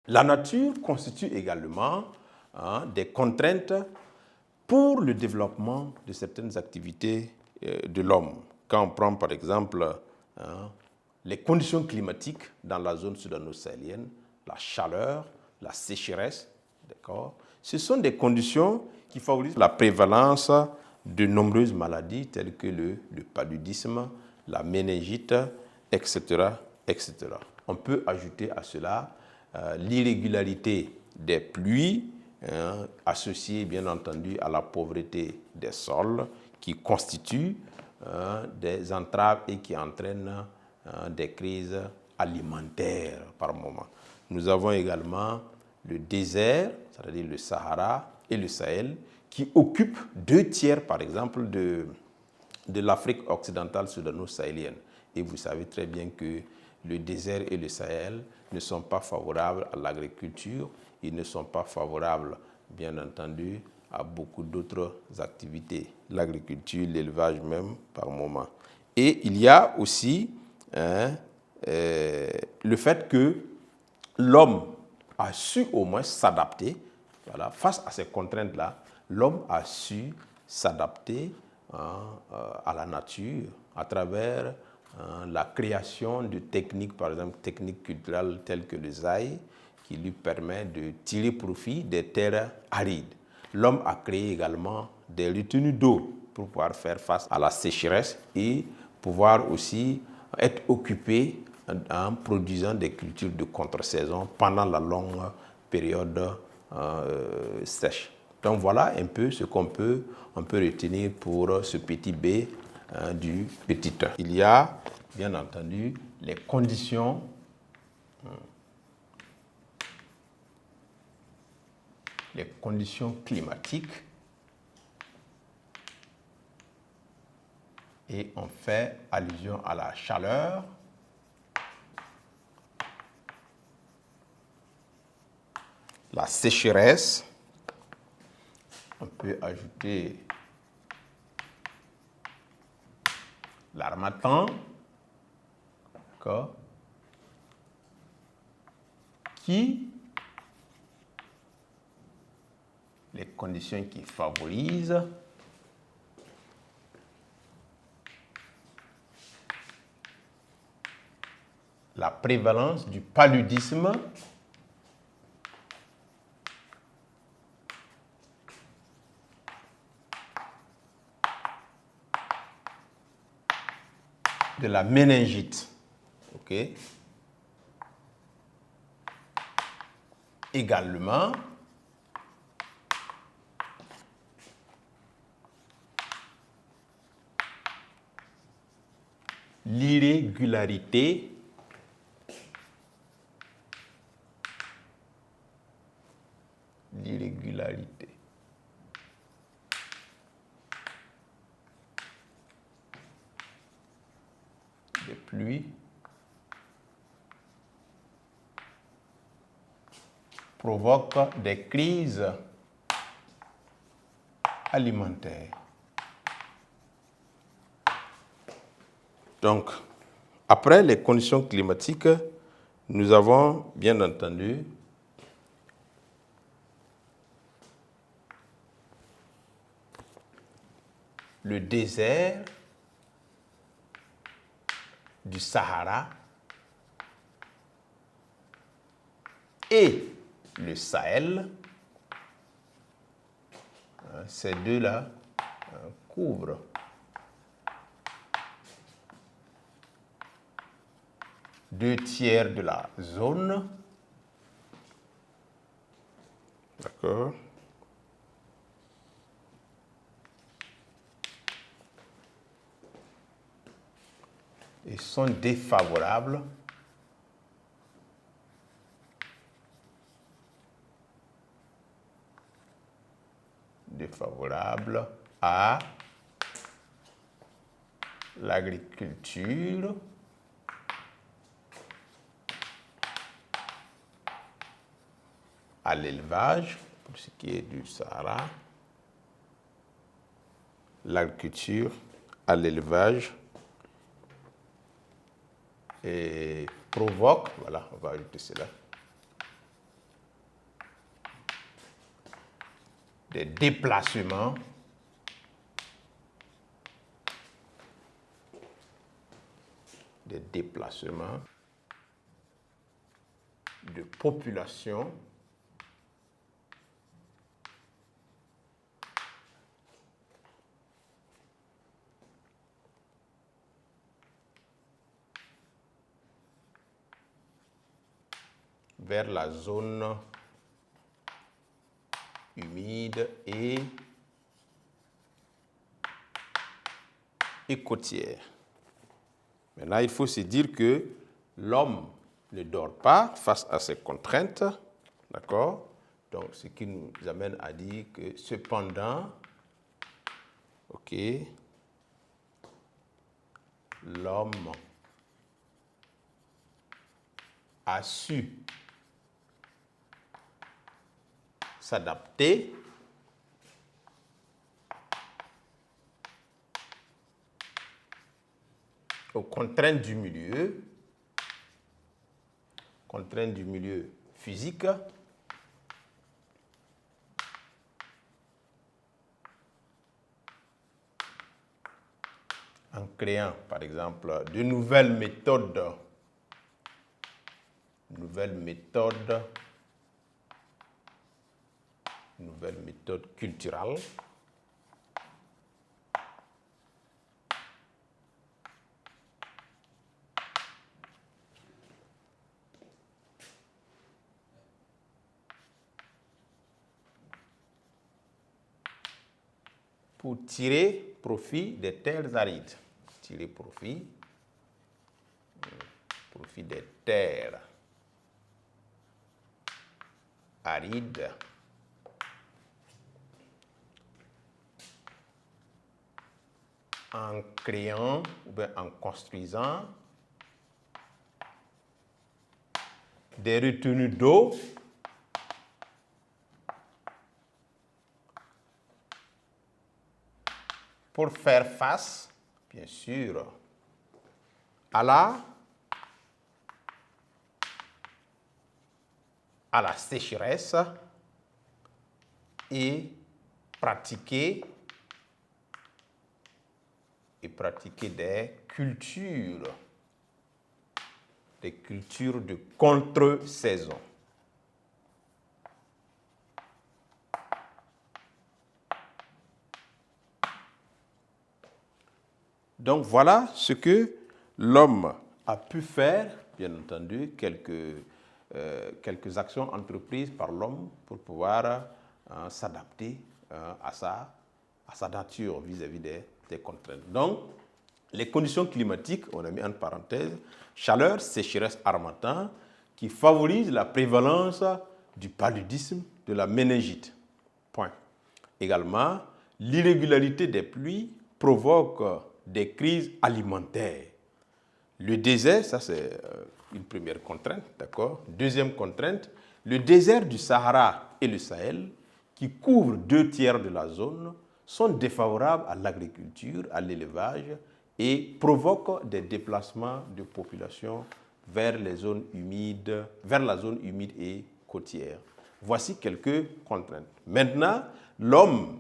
La nature constitue également des contraintes pour le développement de certaines activités de l'homme. Quand on prend par exemple les conditions climatiques dans la zone sudano-sahélienne, la chaleur, la sécheresse, d'accord, ce sont des conditions qui favorisent la prévalence de nombreuses maladies telles que le paludisme, la méningite, etc., etc. On peut ajouter à cela l'irrégularité des pluies, associée bien entendu à la pauvreté des sols, qui constituent des entraves et qui entraînent des crises alimentaires par moment. Nous avons également le désert, c'est-à-dire le Sahara et le Sahel, qui occupent 2/3, par exemple, de l'Afrique occidentale sudano-sahélienne. Et vous savez très bien que le désert et le Sahel ne sont pas favorables à l'agriculture, ils ne sont pas favorables, bien entendu, à beaucoup d'autres activités, l'agriculture, l'élevage même par moment. Et il y a aussi le fait que l'homme a su au moins s'adapter, voilà, face à ces contraintes-là, l'homme a su s'adapter à la nature à travers la création de techniques, par exemple techniques culturelles telles que le zaï, qui lui permet de tirer profit des terres arides. L'homme a créé également des retenues d'eau pour pouvoir faire face à la sécheresse et pouvoir aussi être occupé en produisant des cultures de contre-saison pendant la longue période sèche. Donc voilà un peu ce qu'on peut retenir pour ce petit B du petit 1. Il y a bien entendu les conditions climatiques et on fait allusion à la chaleur, la sécheresse, on peut ajouter l'harmattan, d'accord, les conditions qui favorisent la prévalence du paludisme de la méningite. Ok. Également, l'irrégularité des pluies provoque des crises alimentaires. Donc, après les conditions climatiques, nous avons bien entendu le désert du Sahara et le Sahel. Ces deux-là couvrent deux tiers de la zone. D'accord. Et sont défavorables à l'agriculture, à l'élevage, pour ce qui est du Sahara, l'agriculture, à l'élevage, et provoque, voilà, on va ajouter cela, des déplacements de population vers la zone humide et côtière. Maintenant, il faut se dire que l'homme ne dort pas face à ces contraintes, d'accord? Donc, ce qui nous amène à dire que cependant, ok, l'homme a su s'adapter aux contraintes du milieu physique, en créant, par exemple, de nouvelles méthodes culturelles pour tirer profit des terres arides. Tirer profit des terres arides en créant ou bien en construisant des retenues d'eau pour faire face, bien sûr, à la sécheresse et pratiquer des cultures de contre-saison. Donc voilà ce que l'homme a pu faire, bien entendu, quelques actions entreprises par l'homme pour pouvoir s'adapter à sa nature vis-à-vis des contraintes. Donc, les conditions climatiques, on a mis en parenthèse, chaleur, sécheresse, harmattan, qui favorisent la prévalence du paludisme, de la méningite. Point. Également, l'irrégularité des pluies provoque des crises alimentaires. Le désert, ça c'est une première contrainte, d'accord? Deuxième contrainte, le désert du Sahara et le Sahel, qui couvrent 2/3 de la zone, sont défavorables à l'agriculture, à l'élevage et provoquent des déplacements de population vers la zone humide et côtière. Voici quelques contraintes. Maintenant, l'homme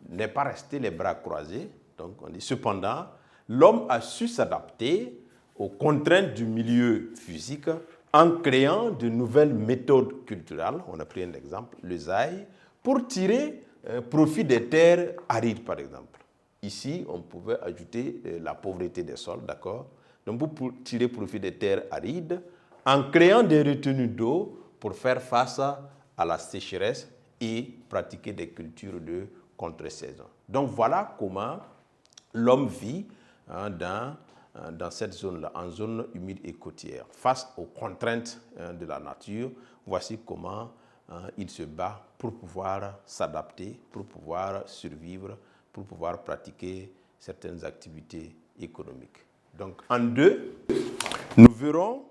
n'est pas resté les bras croisés. Donc, on dit cependant, l'homme a su s'adapter aux contraintes du milieu physique en créant de nouvelles méthodes culturelles. On a pris un exemple, le zaï, pour tirer profit des terres arides, par exemple. Ici, on pouvait ajouter la pauvreté des sols, d'accord? Donc, pour tirer profit des terres arides, en créant des retenues d'eau pour faire face à la sécheresse et pratiquer des cultures de contre-saison. Donc, voilà comment l'homme vit dans cette zone-là, en zone humide et côtière. Face aux contraintes de la nature, voici comment il se bat pour pouvoir s'adapter, pour pouvoir survivre, pour pouvoir pratiquer certaines activités économiques. Donc, en deux, nous verrons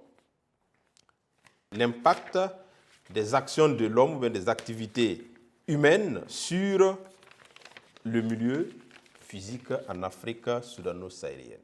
l'impact des actions de l'homme ou des activités humaines sur le milieu physique en Afrique soudano-sahélienne.